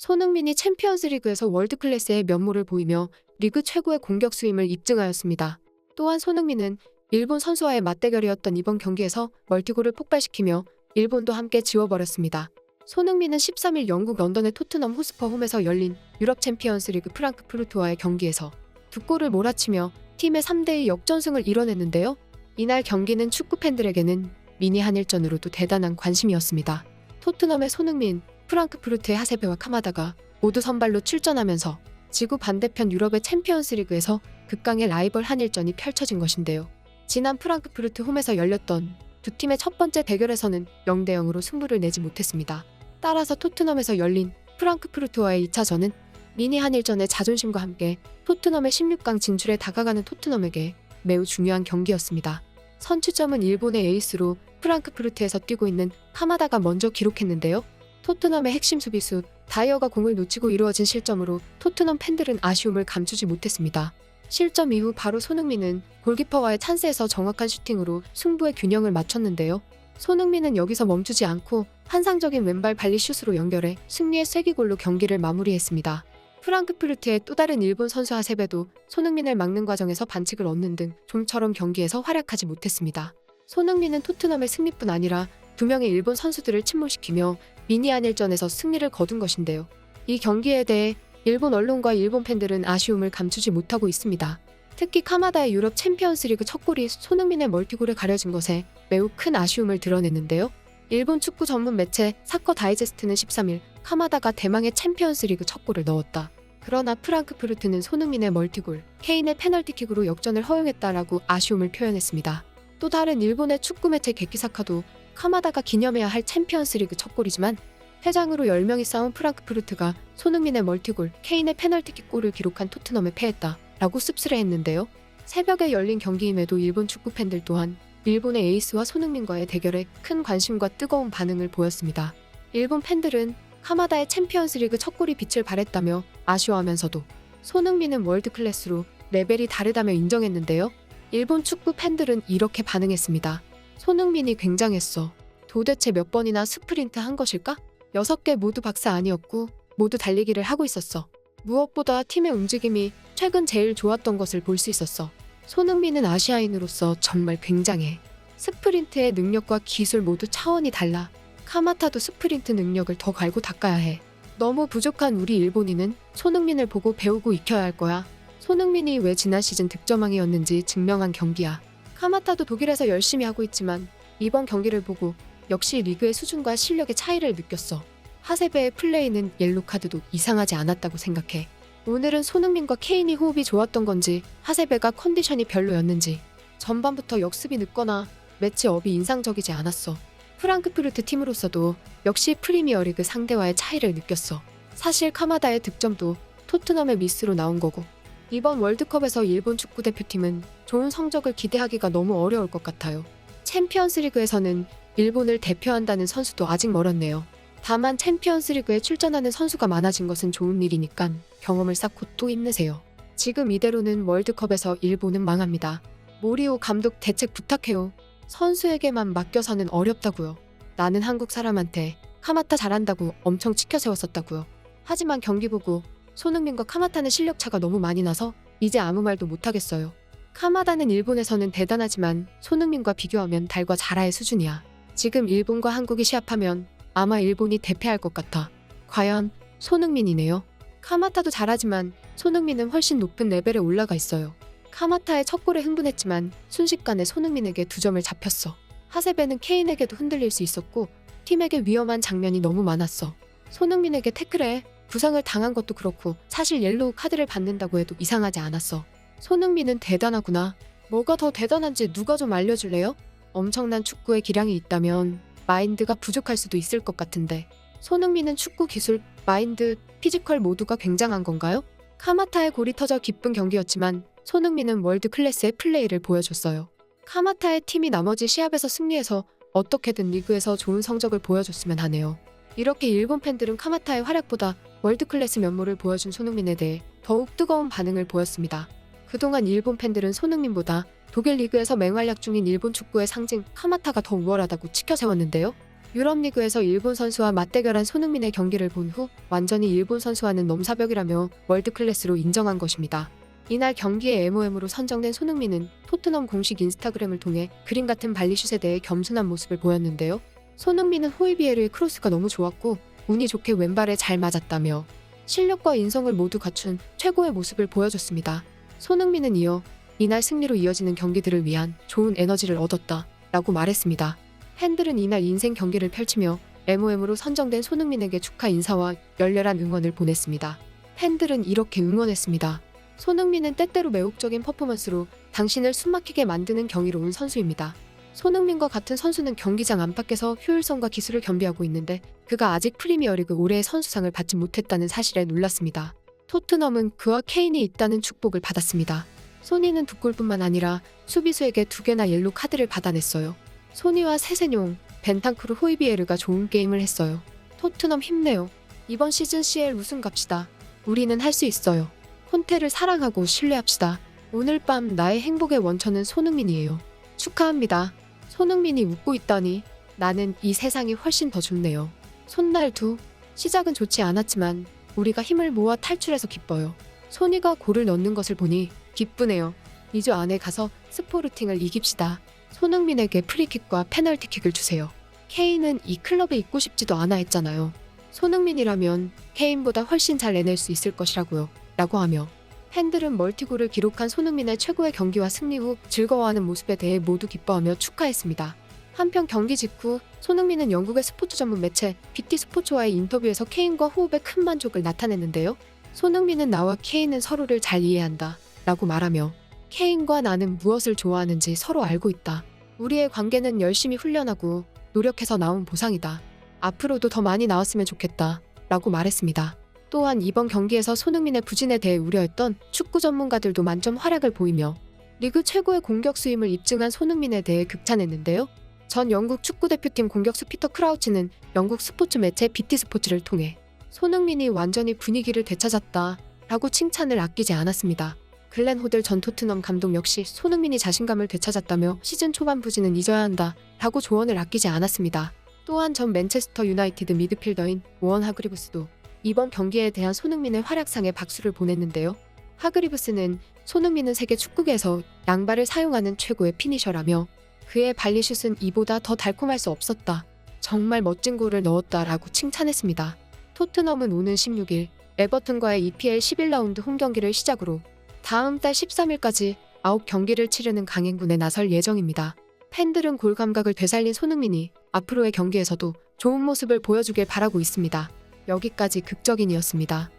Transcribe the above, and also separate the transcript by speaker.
Speaker 1: 손흥민이 챔피언스리그에서 월드클래스의 면모를 보이며 리그 최고의 공격수임을 입증하였습니다. 또한 손흥민은 일본 선수와의 맞대결이었던 이번 경기에서 멀티골을 폭발시키며 일본도 함께 지워버렸습니다. 손흥민은 13일 영국 런던의 토트넘 호스퍼 홈에서 열린 유럽 챔피언스리그 프랑크푸르트와의 경기에서 두 골을 몰아치며 팀의 3대2 역전승을 이뤄냈는데요. 이날 경기는 축구 팬들에게는 미니 한일전으로도 대단한 관심이었습니다. 토트넘의 손흥민, 프랑크푸르트의 하세베와 카마다가 모두 선발로 출전하면서 지구 반대편 유럽의 챔피언스리그에서 극강의 라이벌 한일전이 펼쳐진 것인데요. 지난 프랑크푸르트 홈에서 열렸던 두 팀의 첫 번째 대결에서는 0대0으로 승부를 내지 못했습니다. 따라서 토트넘에서 열린 프랑크푸르트와의 2차전은 미니 한일전의 자존심과 함께 토트넘의 16강 진출에 다가가는 토트넘에게 매우 중요한 경기였습니다. 선취점은 일본의 에이스로 프랑크푸르트에서 뛰고 있는 카마다가 먼저 기록했는데요. 토트넘의 핵심 수비수 다이어가 공을 놓치고 이루어진 실점으로 토트넘 팬들은 아쉬움을 감추지 못했습니다. 실점 이후 바로 손흥민은 골키퍼와의 찬스에서 정확한 슈팅으로 승부의 균형을 맞췄는데요. 손흥민은 여기서 멈추지 않고 환상적인 왼발 발리 슛으로 연결해 승리의 쐐기골로 경기를 마무리했습니다. 프랑크푸르트의 또 다른 일본 선수 하세베도 손흥민을 막는 과정에서 반칙을 얻는 등 좀처럼 경기에서 활약하지 못했습니다. 손흥민은 토트넘의 승리뿐 아니라 두 명의 일본 선수들을 침몰시키며 미니 한일전에서 승리를 거둔 것인데요. 이 경기에 대해 일본 언론과 일본 팬들은 아쉬움을 감추지 못하고 있습니다. 특히 카마다의 유럽 챔피언스리그 첫 골이 손흥민의 멀티골에 가려진 것에 매우 큰 아쉬움을 드러냈는데요. 일본 축구 전문 매체 사커 다이제스트는 13일 카마다가 대망의 챔피언스리그 첫 골을 넣었다. 그러나 프랑크푸르트는 손흥민의 멀티골, 케인의 페널티킥으로 역전을 허용했다라고 아쉬움을 표현했습니다. 또 다른 일본의 축구 매체 게키사카도 카마다가 기념해야 할 챔피언스리그 첫 골이지만 회장으로 10명이 싸운 프랑크푸르트가 손흥민의 멀티골, 케인의 페널티킥 골을 기록한 토트넘에 패했다 라고 씁쓸해했는데요. 새벽에 열린 경기임에도 일본 축구 팬들 또한 일본의 에이스와 손흥민과의 대결에 큰 관심과 뜨거운 반응을 보였습니다. 일본 팬들은 카마다의 챔피언스리그 첫 골이 빛을 발했다며 아쉬워하면서도 손흥민은 월드클래스로 레벨이 다르다며 인정했는데요. 일본 축구 팬들은 이렇게 반응했습니다. 손흥민이 굉장했어. 도대체 몇 번이나 스프린트 한 것일까? 6개 모두 박사 아니었고 모두 달리기를 하고 있었어. 무엇보다 팀의 움직임이 최근 제일 좋았던 것을 볼 수 있었어. 손흥민은 아시아인으로서 정말 굉장해. 스프린트의 능력과 기술 모두 차원이 달라. 카마타도 스프린트 능력을 더 갈고 닦아야 해. 너무 부족한 우리 일본인은 손흥민을 보고 배우고 익혀야 할 거야. 손흥민이 왜 지난 시즌 득점왕이었는지 증명한 경기야. 카마타도 독일에서 열심히 하고 있지만 이번 경기를 보고 역시 리그의 수준과 실력의 차이를 느꼈어. 하세베의 플레이는 옐로카드도 이상하지 않았다고 생각해. 오늘은 손흥민과 케인이 호흡이 좋았던 건지 하세베가 컨디션이 별로였는지 전반부터 역습이 늦거나 매치업이 인상적이지 않았어. 프랑크푸르트 팀으로서도 역시 프리미어리그 상대와의 차이를 느꼈어. 사실 카마다의 득점도 토트넘의 미스로 나온 거고 이번 월드컵에서 일본 축구대표팀은 좋은 성적을 기대하기가 너무 어려울 것 같아요. 챔피언스리그에서는 일본을 대표한다는 선수도 아직 멀었네요. 다만 챔피언스리그에 출전하는 선수가 많아진 것은 좋은 일이니까 경험을 쌓고 또 힘내세요. 지금 이대로는 월드컵에서 일본은 망합니다. 모리오 감독 대책 부탁해요. 선수에게만 맡겨서는 어렵다고요. 나는 한국 사람한테 카마타 잘한다고 엄청 치켜세웠었다고요. 하지만 경기 보고 손흥민과 카마타는 실력 차가 너무 많이 나서 이제 아무 말도 못하겠어요. 카마다는 일본에서는 대단하지만 손흥민과 비교하면 달과 자라의 수준이야. 지금 일본과 한국이 시합하면 아마 일본이 대패할 것 같아. 과연 손흥민이네요. 카마타도 잘하지만 손흥민은 훨씬 높은 레벨에 올라가 있어요. 카마타의 첫 골에 흥분했지만 순식간에 손흥민에게 2점을 잡혔어. 하세베는 케인에게도 흔들릴 수 있었고 팀에게 위험한 장면이 너무 많았어. 손흥민에게 태클에 부상을 당한 것도 그렇고 사실 옐로우 카드를 받는다고 해도 이상하지 않았어. 손흥민은 대단하구나. 뭐가 더 대단한지 누가 좀 알려줄래요? 엄청난 축구의 기량이 있다면 마인드가 부족할 수도 있을 것 같은데 손흥민은 축구 기술, 마인드, 피지컬 모두가 굉장한 건가요? 카마타의 골이 터져 기쁜 경기였지만 손흥민은 월드 클래스의 플레이를 보여줬어요. 카마타의 팀이 나머지 시합에서 승리해서 어떻게든 리그에서 좋은 성적을 보여줬으면 하네요. 이렇게 일본 팬들은 카마타의 활약보다 월드클래스 면모를 보여준 손흥민에 대해 더욱 뜨거운 반응을 보였습니다. 그동안 일본 팬들은 손흥민보다 독일 리그에서 맹활약 중인 일본 축구의 상징 카마타가 더 우월하다고 치켜세웠는데요. 유럽리그에서 일본 선수와 맞대결한 손흥민의 경기를 본 후 완전히 일본 선수와는 넘사벽이라며 월드클래스로 인정한 것입니다. 이날 경기에 MOM으로 선정된 손흥민은 토트넘 공식 인스타그램을 통해 그림 같은 발리슛에 대해 겸손한 모습을 보였는데요. 손흥민은 호이비에르의 크로스가 너무 좋았고 운이 좋게 왼발에 잘 맞았다며 실력과 인성을 모두 갖춘 최고의 모습을 보여줬습니다. 손흥민은 이어 이날 승리로 이어지는 경기들을 위한 좋은 에너지를 얻었다 라고 말했습니다. 팬들은 이날 인생 경기를 펼치며 MOM으로 선정된 손흥민에게 축하 인사와 열렬한 응원을 보냈습니다. 팬들은 이렇게 응원했습니다. 손흥민은 때때로 매혹적인 퍼포먼스로 당신을 숨막히게 만드는 경이로운 선수입니다. 손흥민과 같은 선수는 경기장 안팎에서 효율성과 기술을 겸비하고 있는데 그가 아직 프리미어리그 올해의 선수상을 받지 못했다는 사실에 놀랐습니다. 토트넘은 그와 케인이 있다는 축복을 받았습니다. 소니는 두 골뿐만 아니라 수비수에게 2개나 옐로 카드를 받아냈어요. 소니와 세세뇽, 벤탄쿠르 호이비에르가 좋은 게임을 했어요. 토트넘 힘내요. 이번 시즌 CL 우승 갑시다. 우리는 할 수 있어요. 콘테를 사랑하고 신뢰합시다. 오늘 밤 나의 행복의 원천은 손흥민이에요. 축하합니다. 손흥민이 웃고 있다니 나는 이 세상이 훨씬 더 좋네요. 손날두 시작은 좋지 않았지만 우리가 힘을 모아 탈출해서 기뻐요. 소니가 골을 넣는 것을 보니 기쁘네요. 2주 안에 가서 스포르팅을 이깁시다. 손흥민에게 프리킥과 페널티킥을 주세요. 케인은 이 클럽에 있고 싶지도 않아 했잖아요. 손흥민이라면 케인보다 훨씬 잘 내낼 수 있을 것이라고요. 라고 하며 팬들은 멀티골을 기록한 손흥민의 최고의 경기와 승리 후 즐거워하는 모습에 대해 모두 기뻐하며 축하했습니다. 한편 경기 직후 손흥민은 영국의 스포츠 전문 매체 BT 스포츠와의 인터뷰에서 케인과 호흡에 큰 만족을 나타냈는데요. 손흥민은 나와 케인은 서로를 잘 이해한다 라고 말하며 케인과 나는 무엇을 좋아하는지 서로 알고 있다. 우리의 관계는 열심히 훈련하고 노력해서 나온 보상이다. 앞으로도 더 많이 나왔으면 좋겠다 라고 말했습니다. 또한 이번 경기에서 손흥민의 부진에 대해 우려했던 축구 전문가들도 만점 활약을 보이며 리그 최고의 공격수임을 입증한 손흥민에 대해 극찬했는데요. 전 영국 축구대표팀 공격수 피터 크라우치는 영국 스포츠 매체 BT 스포츠를 통해 손흥민이 완전히 분위기를 되찾았다 라고 칭찬을 아끼지 않았습니다. 글렌 호들 전 토트넘 감독 역시 손흥민이 자신감을 되찾았다며 시즌 초반 부진은 잊어야 한다 라고 조언을 아끼지 않았습니다. 또한 전 맨체스터 유나이티드 미드필더인 오원 하그리브스도 이번 경기에 대한 손흥민의 활약상에 박수를 보냈는데요. 하그리브스는 손흥민은 세계 축구계에서 양발을 사용하는 최고의 피니셔라며 그의 발리슛은 이보다 더 달콤할 수 없었다. 정말 멋진 골을 넣었다라고 칭찬했습니다. 토트넘은 오는 16일 에버튼과의 EPL 11라운드 홈경기를 시작으로 다음 달 13일까지 9경기를 치르는 강행군에 나설 예정입니다. 팬들은 골 감각을 되살린 손흥민이 앞으로의 경기에서도 좋은 모습을 보여주길 바라고 있습니다. 여기까지 극적인이었습니다.